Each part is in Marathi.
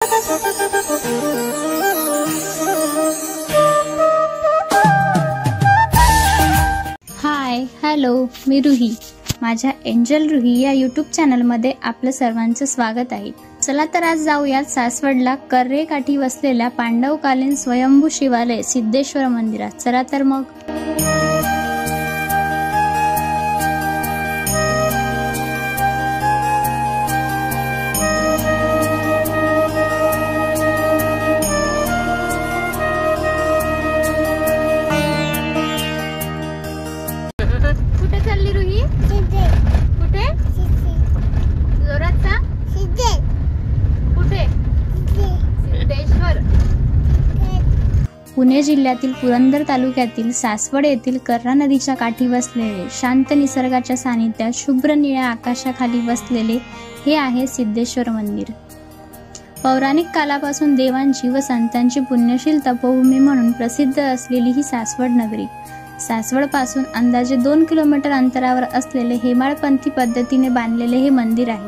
हाय हॅलो, मी रुही. माझ्या एंजल रुही या यूट्यूब चॅनलमध्ये आपलं सर्वांचं स्वागत आहे. चला तर आज जाऊयात सासवडला कर्रे काठी वसलेल्या पांडवकालीन स्वयंभू शिवालय सिद्धेश्वर मंदिरात. चला तर मग. कुठे चालली रुही? कुठे? जोरात सांग. कुठे? सिद्धेश्वर. पुणे जिल्ह्यातील पुरंदर तालुक्यातील सासवड येथील कर्रा नदीच्या काठी वसलेले शांत निसर्गाच्या सानिध्यात शुभ्र निळ्या आकाशाखाली वसलेले हे आहे सिद्धेश्वर मंदिर. पौराणिक कालापासून देवांची व संतांची पुण्यशील तपोभूमी म्हणून प्रसिद्ध असलेली ही सासवड नगरी. सासवड पासून अंदाजे 2 किलोमीटर अंतरावर असलेले हेमाळपंथी पद्धतीने बांधलेले हे मंदिर आहे.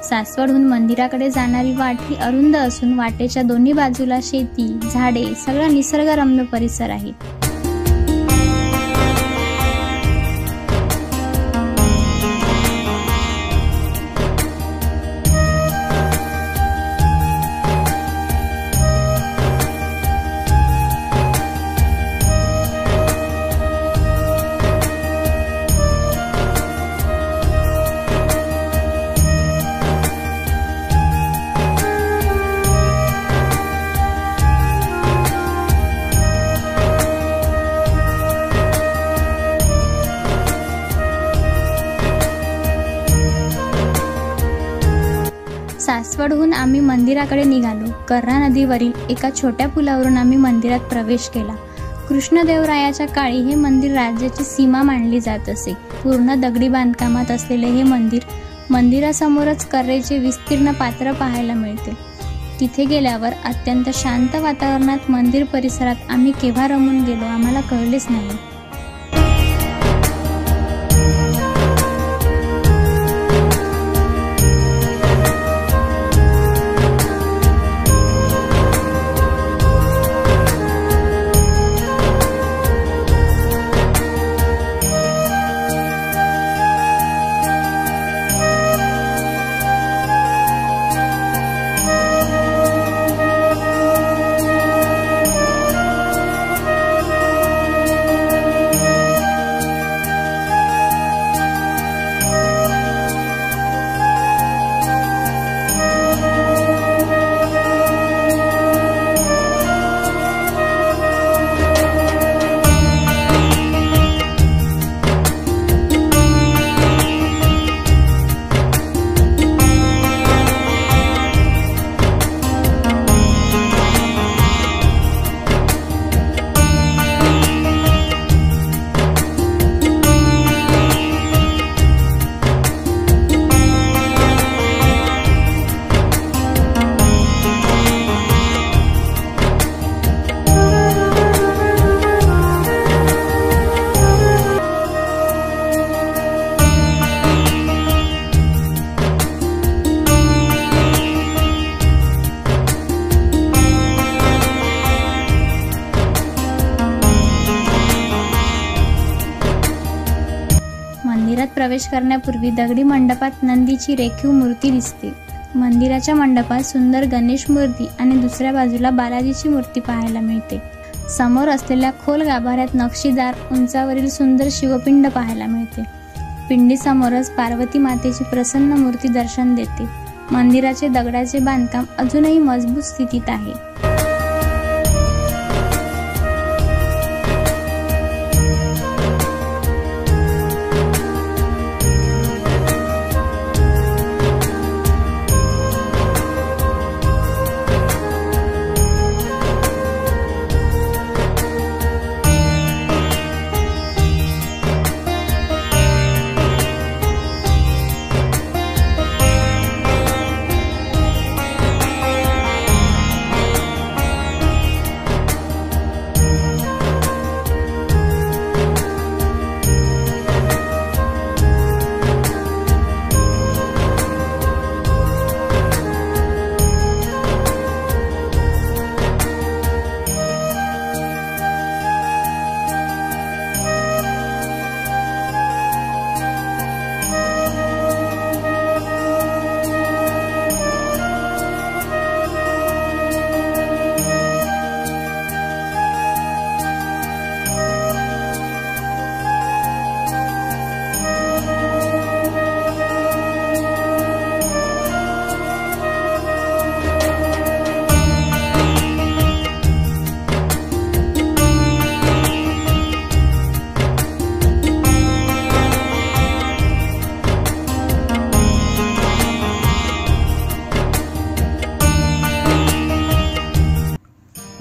सासवडहून मंदिराकडे जाणारी वाट ही अरुंद असून वाटेच्या दोन्ही बाजूला शेती, झाडे, सगळा निसर्गरम्य परिसर आहे. सासवडहून आम्ही मंदिराकडे निघालो. कर्रा नदीवरील एका छोट्या पुलावरून आम्ही मंदिरात प्रवेश केला. कृष्णदेवरायाच्या काळी हे मंदिर राज्याची सीमा मानली जात असे. पूर्ण दगडी बांधकामात असलेले हे मंदिरासमोरच कर्रेचे विस्तीर्ण पात्र पाहायला मिळते. तिथे गेल्यावर अत्यंत शांत वातावरणात मंदिर परिसरात आम्ही केव्हा रमून गेलो आम्हाला कळलेच नाही. मंदिरात प्रवेश करण्यापूर्वी दगडी मंडपात नंदीची रेखीव मूर्ती दिसते. मंदिराच्या मंडपात सुंदर गणेश मूर्ती आणि दुसऱ्या बाजूला बालाजीची मूर्ती पाहायला मिळते. समोर असलेल्या खोल गाभाऱ्यात नक्षीदार उंचावरील सुंदर शिवपिंड पाहायला मिळते. पिंडीसमोरच पार्वती मातेची प्रसन्न मूर्ती दर्शन देते. मंदिराचे दगडाचे बांधकाम अजूनही मजबूत स्थितीत आहे.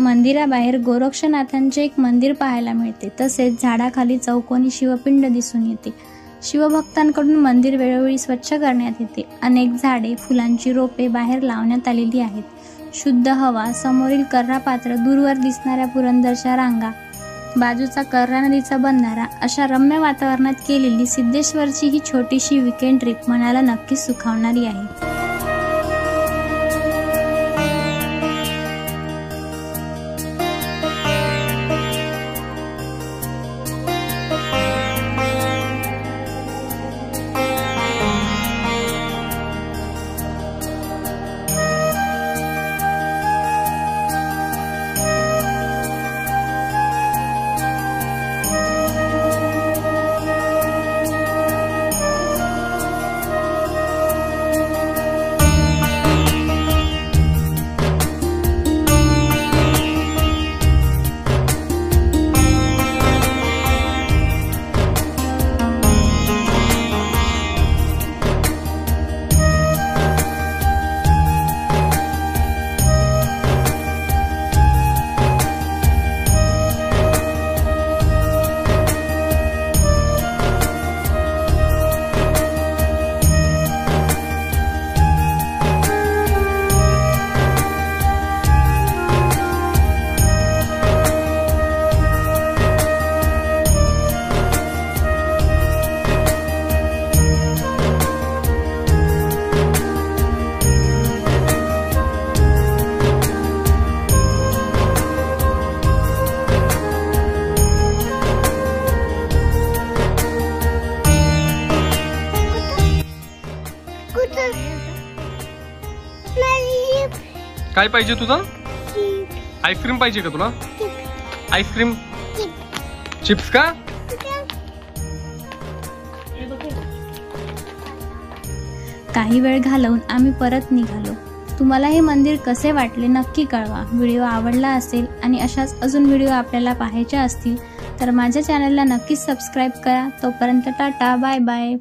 मंदिराबाहेर गोरक्षनाथांचे एक मंदिर पाहायला मिळते. तसेच झाडाखाली चौकोनी शिवपिंड दिसून येते. शिवभक्तांकडून मंदिर वेळोवेळी स्वच्छ करण्यात येते. अनेक झाडे, फुलांची रोपे बाहेर लावण्यात आलेली आहेत. शुद्ध हवा, समोरील कर्रा पात्र, दूरवर दिसणाऱ्या पुरंदरच्या रांगा, बाजूचा कर्रा नदीचा बंधारा अशा रम्य वातावरणात केलेली सिद्धेश्वरची ही छोटीशी वीकेंड ट्रिप मनाला नक्कीच सुखावणारी आहे. काय पाहिजे तुला? आईस्क्रीम पाहिजे का तुला? आईस्क्रीम, चिप्स का? काही वेळ घालवून आम्ही परत निघालो. तुम्हाला हे मंदिर कसे वाटले नक्की कळवा. व्हिडिओ आवडला असेल आणि अशाच अजून व्हिडिओ आपल्याला पाहायचे असतील तर माझ्या चॅनलला नक्कीच सबस्क्राईब करा. तोपर्यंत टाटा, बाय बाय.